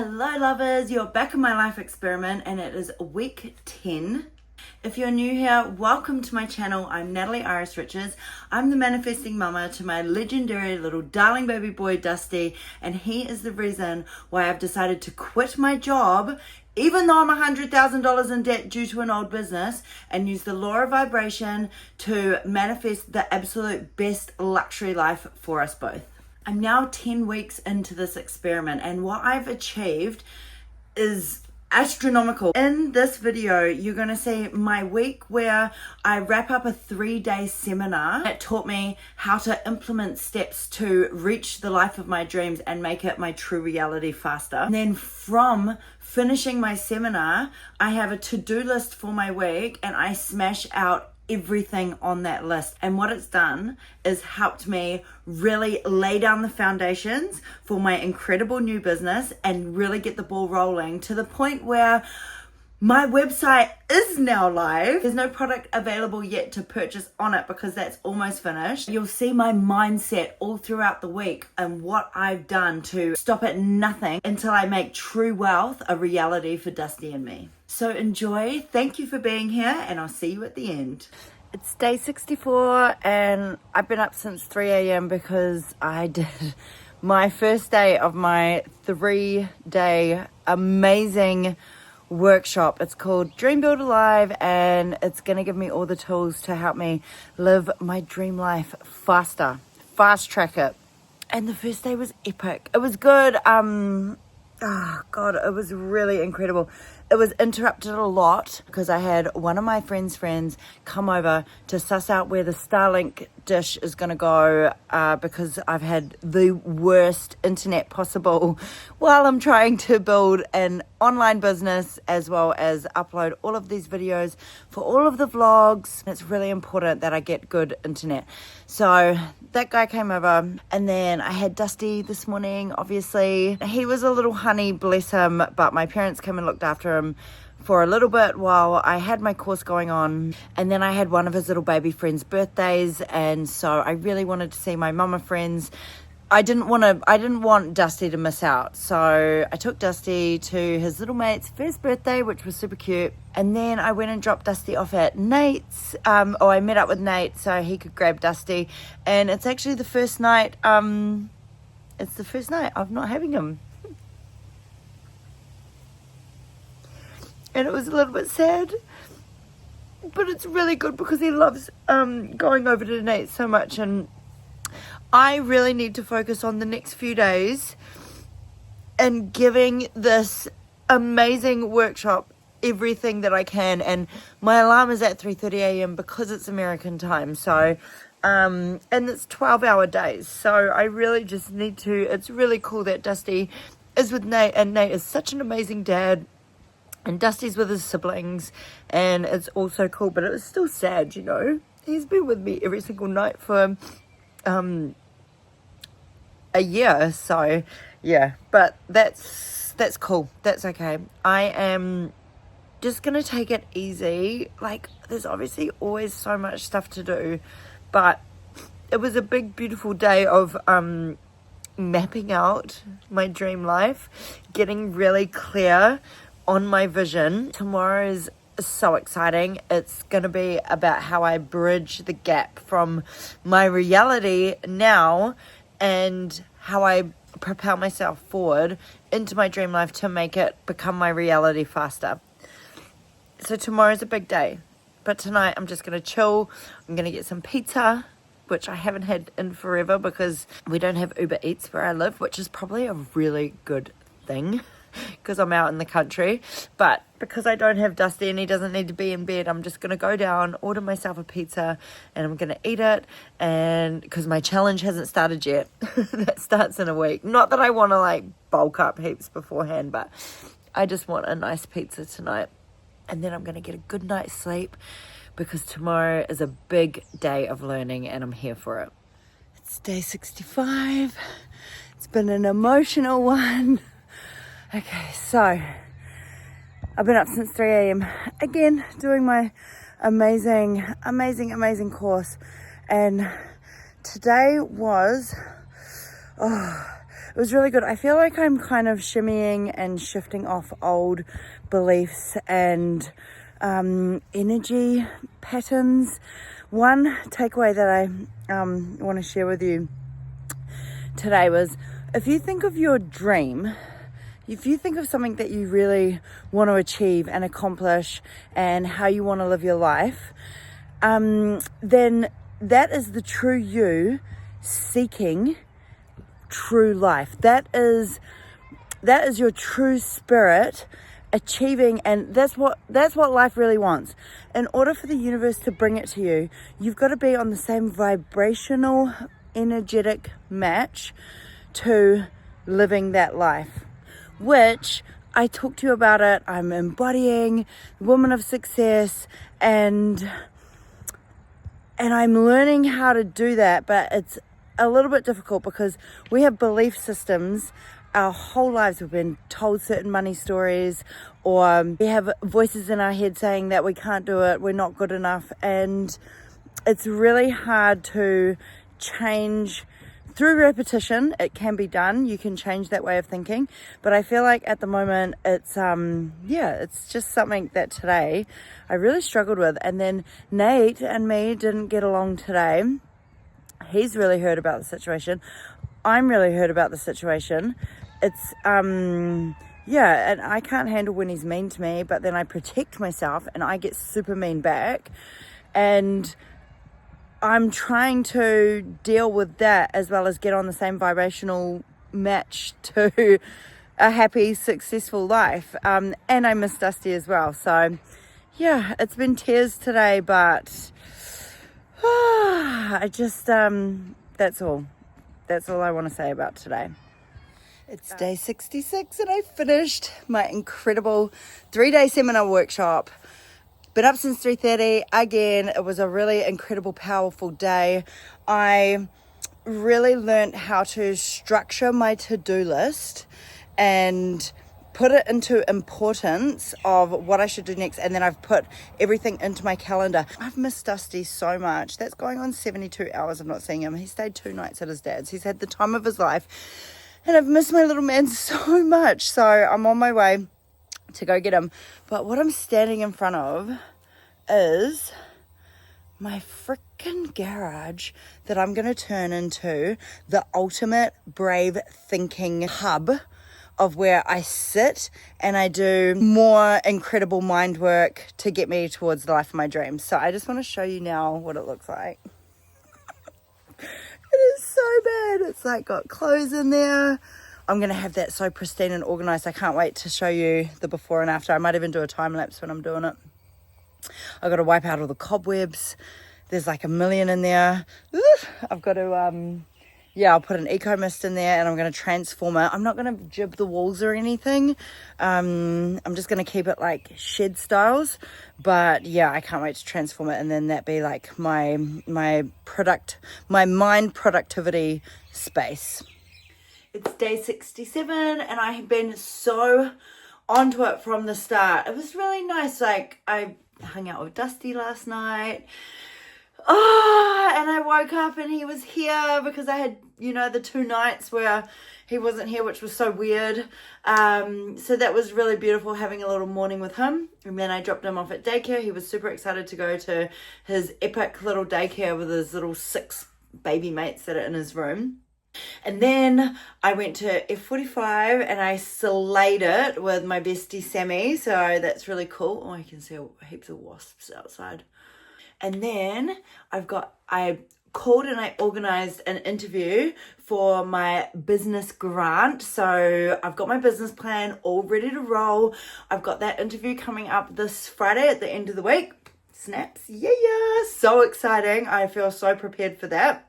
Hello lovers, you're back in my life experiment and it is week 10. If you're new here, welcome to my channel. I'm Natalie Iris Richards. I'm the manifesting mama to my legendary little darling baby boy Dusty, and he is the reason why I've decided to quit my job even though I'm $100,000 in debt due to an old business, and use the law of vibration to manifest the absolute best luxury life for us both. I'm now 10 weeks into this experiment, and what I've achieved is astronomical. In this video, you're going to see my week where I wrap up a 3-day seminar that taught me how to implement steps to reach the life of my dreams and make it my true reality faster. And then from finishing my seminar, I have a to-do list for my week and I smash out everything on that list. And what it's done is helped me really lay down the foundations for my incredible new business and really get the ball rolling to the point where my website is now live. There's no product available yet to purchase on it because that's almost finished. You'll see my mindset all throughout the week and what I've done to stop at nothing until I make true wealth a reality for Dusty and me. So enjoy. Thank you for being here, and I'll see you at the end. It's day 64 and I've been up since 3 a.m. because I did my first day of my 3-day amazing workshop. It's called Dream Build Alive, and it's going to give me all the tools to help me live my dream life faster, fast track it. And the first day was epic. It was good. Oh God, it was really incredible. It was interrupted a lot because I had one of my friends come over to suss out where the Starlink dish is going to go because I've had the worst internet possible while I'm trying to build an online business as well as upload all of these videos for all of the vlogs. It's really important that I get good internet. So that guy came over, and then I had Dusty this morning. Obviously, he was a little honey, bless him, but my parents came and looked after him for a little bit while I had my course going on. And then I had one of his little baby friends' birthdays, and so I really wanted to see my mama friends. I didn't want Dusty to miss out, so I took Dusty to his little mate's first birthday, which was super cute. And then I went and dropped Dusty off at Nate's. I met up with Nate so he could grab Dusty, and it's actually the first night. It's the first night of not having him, and it was a little bit sad, but it's really good because he loves going over to Nate so much, and I really need to focus on the next few days and giving this amazing workshop everything that I can. And my alarm is at 3:30 a.m. because it's American time. So, and it's 12-hour days. So I really just need to, it's really cool that Dusty is with Nate, and Nate is such an amazing dad. And Dusty's with his siblings, and it's also cool, but it was still sad, you know. He's been with me every single night for a year, so yeah, but that's cool. That's okay. I am just gonna take it easy. Like, there's obviously always so much stuff to do, but it was a big beautiful day of mapping out my dream life, getting really clear on my vision. Tomorrow is so exciting. It's going to be about how I bridge the gap from my reality now and how I propel myself forward into my dream life to make it become my reality faster. So tomorrow's a big day, but tonight I'm just going to chill. I'm going to get some pizza, which I haven't had in forever because we don't have Uber Eats where I live, which is probably a really good thing because I'm out in the country. But because I don't have Dusty and he doesn't need to be in bed, I'm just going to go down, order myself a pizza, and I'm going to eat it. And because my challenge hasn't started yet, that starts in a week. Not that I want to like bulk up heaps beforehand, but I just want a nice pizza tonight. And then I'm going to get a good night's sleep because tomorrow is a big day of learning and I'm here for it. It's day 65. It's been an emotional one. Okay, so I've been up since 3 a.m. again, doing my amazing course. And today was, it was really good. I feel like I'm kind of shimmying and shifting off old beliefs and energy patterns. One takeaway that I want to share with you today was, if you think of your dream, if you think of something that you really want to achieve and accomplish and how you want to live your life, then that is the true you seeking true life. That is your true spirit achieving, and that's what life really wants. In order for the universe to bring it to you, you've got to be on the same vibrational, energetic match to living that life, which I talk to you about it. I'm embodying woman of success, and I'm learning how to do that, but it's a little bit difficult because we have belief systems. Our whole lives we've been told certain money stories, or we have voices in our head saying that we can't do it, we're not good enough, and it's really hard to change. Through repetition, it can be done. You can change that way of thinking. But I feel like at the moment, it's just something that today I really struggled with. And then Nate and me didn't get along today. He's really heard about the situation. I'm really hurt about the situation. It's, and I can't handle when he's mean to me, but then I protect myself and I get super mean back. And I'm trying to deal with that as well as get on the same vibrational match to a happy, successful life. And I miss Dusty as well. So yeah, it's been tears today, but I just, that's all I want to say about today. It's day 66 and I finished my incredible 3-day seminar workshop. Been up since 3:30. Again, it was a really incredible, powerful day. I really learned how to structure my to-do list and put it into importance of what I should do next. And then I've put everything into my calendar. I've missed Dusty so much. That's going on 72 hours of not seeing him. He stayed 2 nights at his dad's. He's had the time of his life. And I've missed my little man so much. So I'm on my way to go get him. But what I'm standing in front of is my freaking garage that I'm going to turn into the ultimate brave thinking hub of where I sit and I do more incredible mind work to get me towards the life of my dreams. So I just want to show you now what it looks like. It is so bad. It's like got clothes in there. I'm going to have that so pristine and organized. I can't wait to show you the before and after. I might even do a time lapse when I'm doing it. I've got to wipe out all the cobwebs. There's like 1 million in there. I've got to, I'll put an eco mist in there and I'm going to transform it. I'm not going to jib the walls or anything. I'm just going to keep it like shed styles. But yeah, I can't wait to transform it and then that be like my mind productivity space. It's day 67 and I have been so onto it from the start. It was really nice. Like I hung out with Dusty last night. And I woke up and he was here because I had, the 2 nights where he wasn't here, which was so weird. So that was really beautiful having a little morning with him. And then I dropped him off at daycare. He was super excited to go to his epic little daycare with his little 6 baby mates that are in his room. And then I went to F45 and I slayed it with my bestie Sammy. So that's really cool. Oh, I can see heaps of wasps outside. And then I called and I organized an interview for my business grant. So I've got my business plan all ready to roll. I've got that interview coming up this Friday at the end of the week. Snaps. Yeah. So exciting. I feel so prepared for that.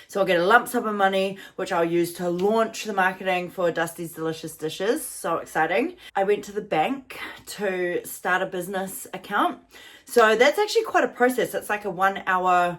So I'll get a lump sum of money, which I'll use to launch the marketing for Dusty's Delicious Dishes. So exciting. I went to the bank to start a business account. So that's actually quite a process. It's like a 1 hour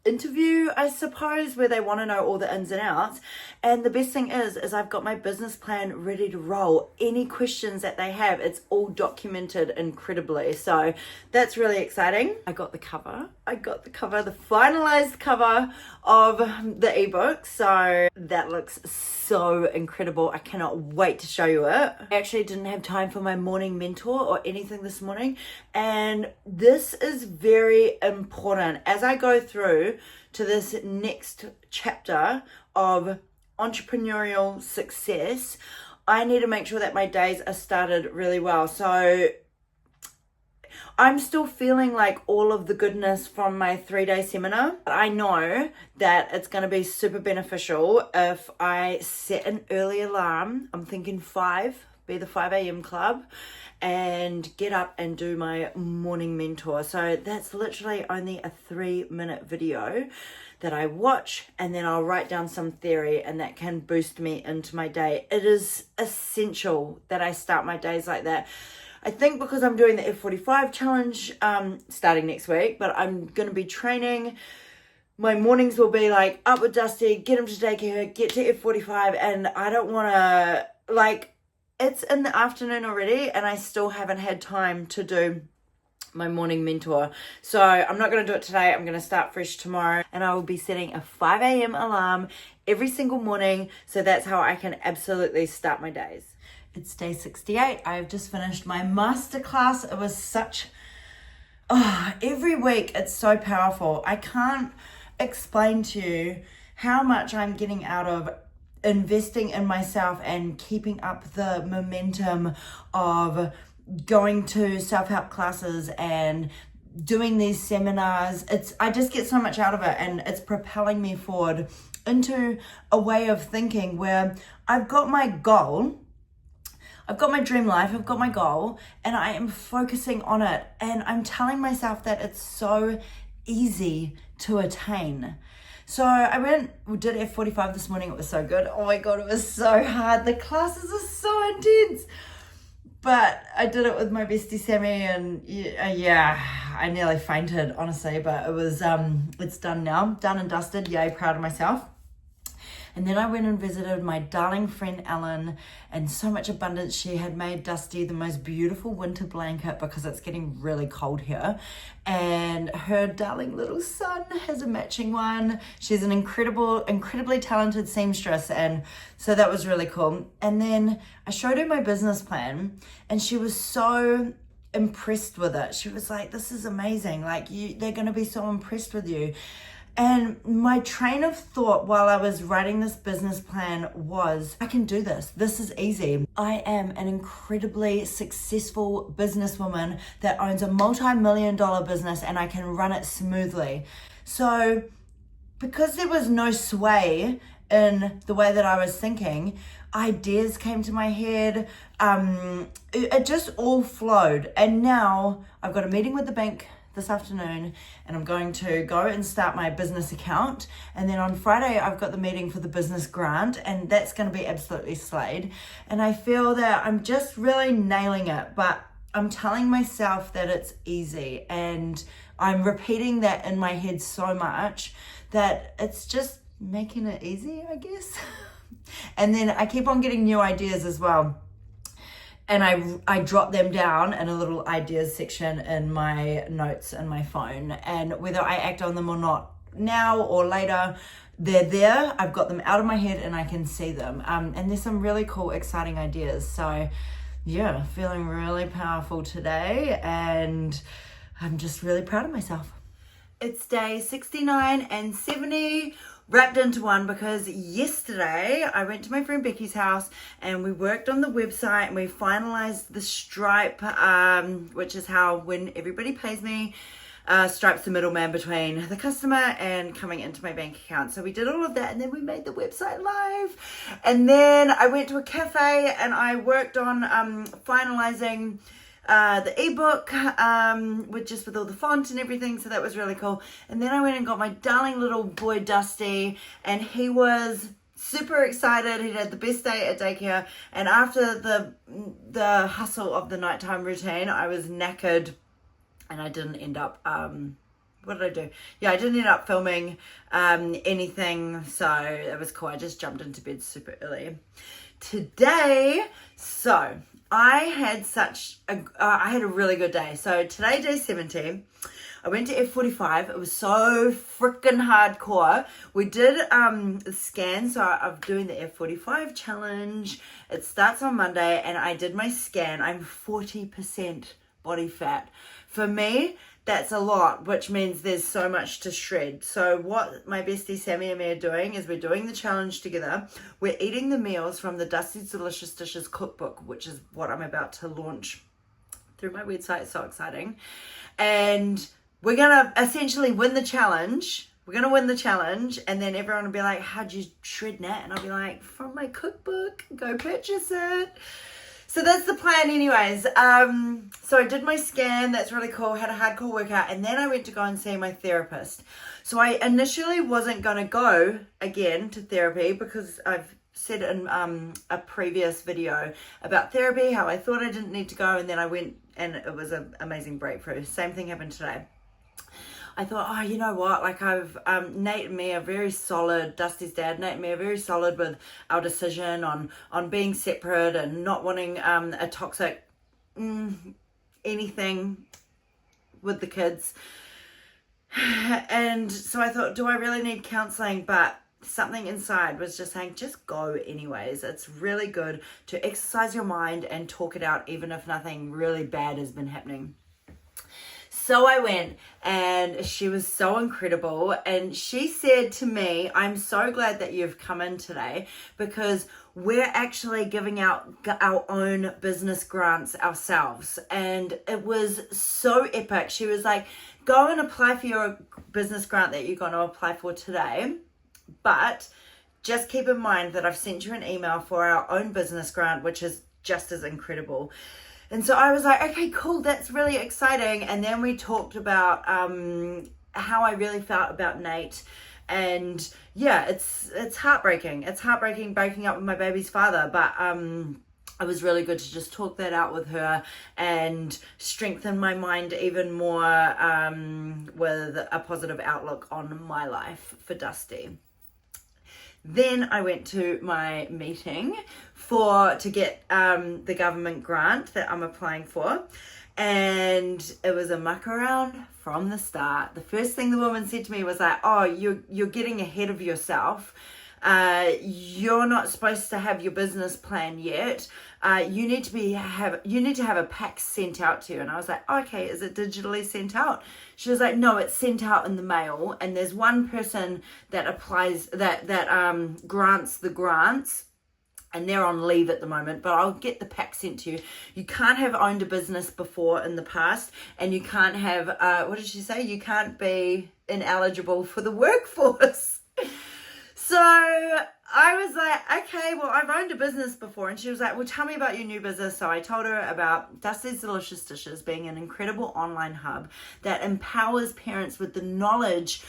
interview, I suppose, where they want to know all the ins and outs. And the best thing is I've got my business plan ready to roll. Any questions that they have, it's all documented incredibly. So that's really exciting. I got the cover, the finalized cover of the ebook. So that looks so incredible. I cannot wait to show you it. I actually didn't have time for my morning mentor or anything this morning. And this is very important as I go through to this next chapter of entrepreneurial success. I need to make sure that my days are started really well. So I'm still feeling like all of the goodness from my 3-day seminar. I know that it's going to be super beneficial if I set an early alarm. I'm thinking 5, be the 5 a.m. club, and get up and do my morning mentor. So that's literally only a 3-minute video that I watch, and then I'll write down some theory, and that can boost me into my day. It is essential that I start my days like that. I think because I'm doing the F45 challenge starting next week, but I'm going to be training. My mornings will be like up with Dusty, get him to daycare, get to F45, and I don't want to, like, it's in the afternoon already and I still haven't had time to do my morning mentor. So I'm not going to do it today. I'm going to start fresh tomorrow, and I will be setting a 5 a.m. alarm every single morning. So that's how I can absolutely start my days. It's day 68. I've just finished my masterclass. It was such, every week it's so powerful. I can't explain to you how much I'm getting out of investing in myself and keeping up the momentum of going to self-help classes and doing these seminars. I just get so much out of it, and it's propelling me forward into a way of thinking where I've got my goal, I've got my dream life, I've got my goal, and I am focusing on it, and I'm telling myself that it's so easy to attain. So we did F45 this morning. It was so good. Oh my God, it was so hard. The classes are so intense. But I did it with my bestie Sammy, and yeah, I nearly fainted, honestly. But it was, it's done now, done and dusted. Yay, proud of myself. And then I went and visited my darling friend Ellen, and so much abundance. She had made Dusty the most beautiful winter blanket because it's getting really cold here. And her darling little son has a matching one. She's an incredibly talented seamstress. And so that was really cool. And then I showed her my business plan, and she was so impressed with it. She was like, this is amazing. Like, they're going to be so impressed with you. And my train of thought while I was writing this business plan was, I can do this. This is easy. I am an incredibly successful businesswoman that owns a multi-million-dollar business, and I can run it smoothly. So because there was no sway in the way that I was thinking, ideas came to my head. It just all flowed. And now I've got a meeting with the bank this afternoon, and I'm going to go and start my business account. And then on Friday, I've got the meeting for the business grant, and that's going to be absolutely slayed. And I feel that I'm just really nailing it, but I'm telling myself that it's easy, and I'm repeating that in my head so much that it's just making it easy, I guess. And then I keep on getting new ideas as well. And I drop them down in a little ideas section in my notes in my phone. And whether I act on them or not now or later, they're there. I've got them out of my head and I can see them. And there's some really cool, exciting ideas. So yeah, feeling really powerful today. And I'm just really proud of myself. It's day 69 and 70. Wrapped into one, because yesterday I went to my friend Becky's house and we worked on the website and we finalized the Stripe, which is how, when everybody pays me, Stripe's the middleman between the customer and coming into my bank account. So we did all of that, and then we made the website live. And then I went to a cafe and I worked on finalizing the ebook with all the font and everything, so that was really cool. And then I went and got my darling little boy Dusty, and he was super excited. He had the best day at daycare, and after the hustle of the nighttime routine, I was knackered, and I didn't end up what did I do? Yeah, I didn't end up filming anything, so it was cool. I just jumped into bed super early. Today, so I had I had a really good day. So today, day 17, I went to F45. It was so freaking hardcore. We did a scan, so I'm doing the F45 challenge. It starts on Monday, and I did my scan. I'm 40% body fat. For me, that's a lot, which means there's so much to shred. So what my bestie Sammy and me are doing is we're doing the challenge together. We're eating the meals from the Dusty's Delicious Dishes cookbook, which is what I'm about to launch through my website. It's so exciting. And we're going to essentially win the challenge. We're going to win the challenge, and then everyone will be like, how'd you shred, Nat? And I'll be like, from my cookbook, go purchase it. So that's the plan anyways. So I did my scan. That's really cool. Had a hardcore workout. And then I went to go and see my therapist. So I initially wasn't going to go again to therapy because I've said in a previous video about therapy, how I thought I didn't need to go. And then I went and it was an amazing breakthrough. Same thing happened today. I thought, oh, you know what, like Nate and me are very solid, Dusty's dad, Nate and me are very solid with our decision on being separate and not wanting a toxic anything with the kids. And so I thought, do I really need counseling? But something inside was just saying, just go anyways. It's really good to exercise your mind and talk it out, even if nothing really bad has been happening. So I went, and she was so incredible, and she said to me, I'm so glad that you've come in today because we're actually giving out our own business grants ourselves. And it was so epic. She was like, go and apply for your business grant that you're going to apply for today, but just keep in mind that I've sent you an email for our own business grant, which is just as incredible. And so I was like, okay, cool, that's really exciting. And then we talked about how I really felt about Nate. And yeah, it's heartbreaking. It's heartbreaking breaking up with my baby's father. But it was really good to just talk that out with her and strengthen my mind even more with a positive outlook on my life for Dusty. Then I went to my meeting to get the government grant that I'm applying for. And it was a muck around from the start. The first thing the woman said to me was like, oh, you're getting ahead of yourself. You're not supposed to have your business plan yet. You need to have a pack sent out to you. And I was like, okay, is it digitally sent out? She was like, no, it's sent out in the mail. And there's one person that applies that grants the grants. And they're on leave at the moment, but I'll get the pack sent to you. You can't have owned a business before in the past, and you can't have, what did she say? You can't be ineligible for the workforce. So I was like, okay, well, I've owned a business before. And she was like, well, tell me about your new business. So I told her about Dusty's Delicious Dishes being an incredible online hub that empowers parents with the knowledge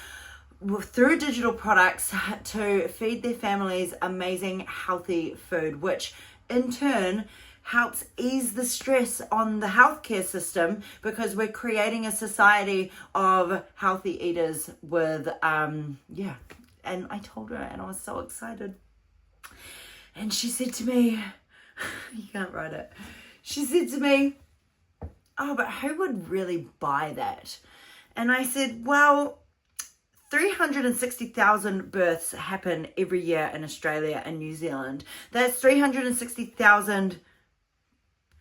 through digital products to feed their families amazing, healthy food, which in turn helps ease the stress on the healthcare system because we're creating a society of healthy eaters with, And I told her, and I was so excited. And she said to me, you can't write it. She said to me, oh, but who would really buy that? And I said, well, 360,000 births happen every year in Australia and New Zealand. That's 360,000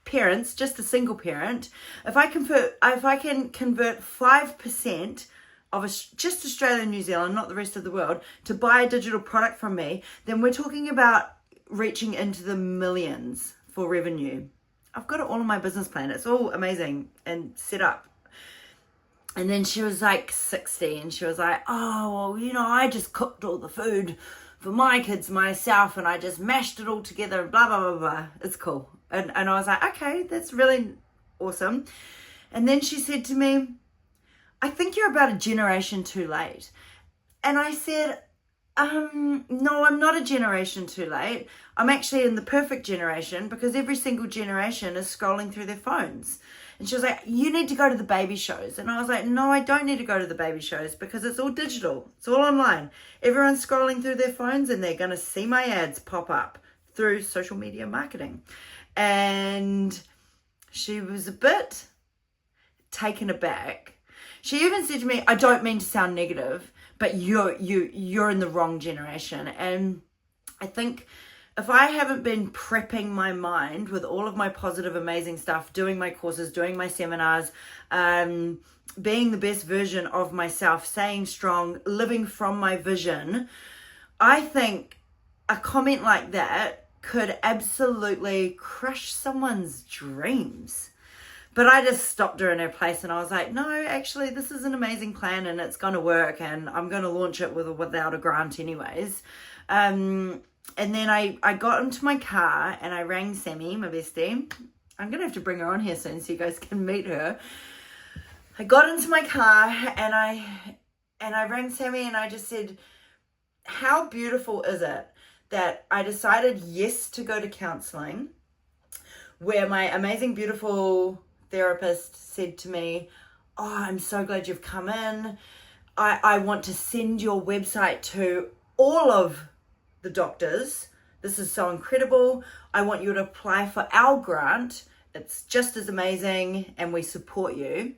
parents, just a single parent. If I can convert 5% of just Australia and New Zealand, not the rest of the world, to buy a digital product from me, then we're talking about reaching into the millions for revenue. I've got it all in my business plan. It's all amazing and set up. And then she was like 60 and she was like, oh, well, I just cooked all the food for my kids myself and I just mashed it all together and blah, blah, blah, blah. It's cool. And I was like, okay, that's really awesome. And then she said to me, I think you're about a generation too late. And I said, No, I'm not a generation too late. I'm actually in the perfect generation because every single generation is scrolling through their phones. And she was like, you need to go to the baby shows. And I was like, no, I don't need to go to the baby shows because it's all digital. It's all online. Everyone's scrolling through their phones and they're going to see my ads pop up through social media marketing. And she was a bit taken aback. She even said to me, I don't mean to sound negative, but you're in the wrong generation. And I think if I haven't been prepping my mind with all of my positive, amazing stuff, doing my courses, doing my seminars, being the best version of myself, staying strong, living from my vision, I think a comment like that could absolutely crush someone's dreams. But I just stopped her in her place and I was like, no, actually, this is an amazing plan and it's going to work and I'm going to launch it with or without a grant anyways. And then I got into my car and I rang Sammy, my bestie. I'm going to have to bring her on here soon so you guys can meet her. I got into my car and I rang Sammy and I just said, how beautiful is it that I decided yes to go to counseling, where my amazing, beautiful therapist said to me, oh, I'm so glad you've come in. I want to send your website to all of the doctors. This is so incredible. I want you to apply for our grant. It's just as amazing and we support you.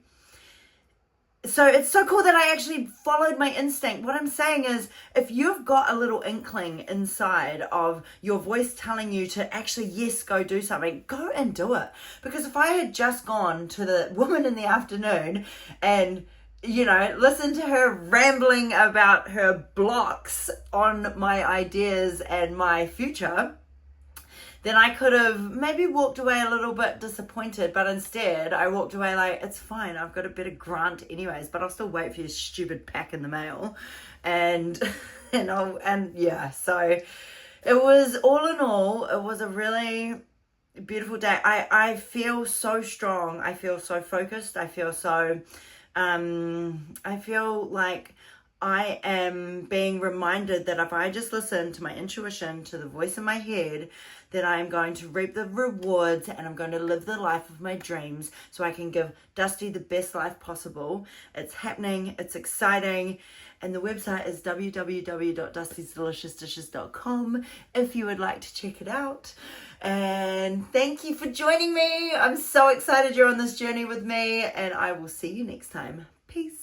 So it's so cool that I actually followed my instinct. What I'm saying is, if you've got a little inkling inside of your voice telling you to actually, yes, go do something, go and do it. Because if I had just gone to the woman in the afternoon and, you know, listened to her rambling about her blocks on my ideas and my future, then I could have maybe walked away a little bit disappointed, but instead I walked away like, it's fine, I've got a better grant anyways, but I'll still wait for your stupid pack in the mail. And yeah, so it was, all in all, it was a really beautiful day. I feel so strong, I feel so focused, I feel so, I feel like I am being reminded that if I just listen to my intuition, to the voice in my head, then I am going to reap the rewards and I'm going to live the life of my dreams so I can give Dusty the best life possible. It's happening. It's exciting. And the website is www.dustysdeliciousdishes.com if you would like to check it out. And thank you for joining me. I'm so excited you're on this journey with me and I will see you next time. Peace.